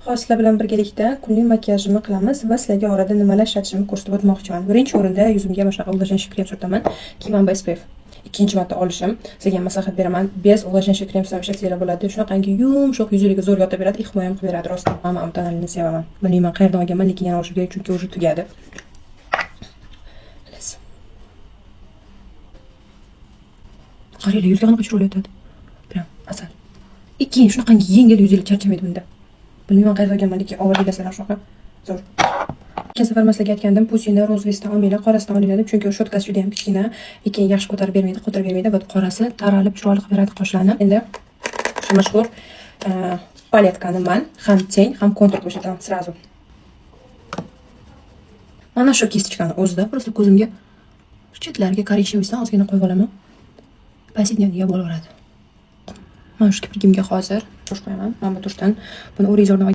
Hozir sizlar bilan birgalikda kunlik makiyajimni qilamiz va sizlarga orada nimalar ishlatishimni ko'rsatib o'tmoqchiman. Birinchi o'rinda yuzimga mana shunaqa увлажняющий krem surtaman. Kimamba SPF. Ikkinchi marta olishim. Sizlarga maslahat beraman. Bez увлажняющий krem ishlatsanglar bo'ladi. Shunaqangi yumshoq yuzingizni zo'r yotib beradi, himoya qilib beradi. Rostdan ham tonalini sevaman. Bilmayman qayerdan olganman, lekin yana olishim kerak chunki уже tugadi. Qaranglar, yuzga qanaqa chiroyli o'tadi. Prям asal. Keyin shunaqangi yengil yuzingiz charchamaydi bunda. Bilmayman qayerda olganman, lekin olib bilasizlar shunaqa. Zo'r. Ikkinchi safar maslaga aytgandim, pusini rozvesdan olmanglar, qorasidan olinglar deb, chunki shotkasi juda ham kichkina, lekin yaxshi ko'tarib bermaydi va qorasi taralib chiroyli qilib beradi qoshlarni. Endi shu mashhur paletkani men ham teng, ham kontur qilib ishlataman sразу. Mana shu kistichkani o'zida просто ko'zimga chetlariga korичневыйdan ozgina qo'yib olaman. Повседневно bo'laveradi. Mana shu kiprigimga hozir tush qo'yaman. Mana bu tushdan buni o'rizordan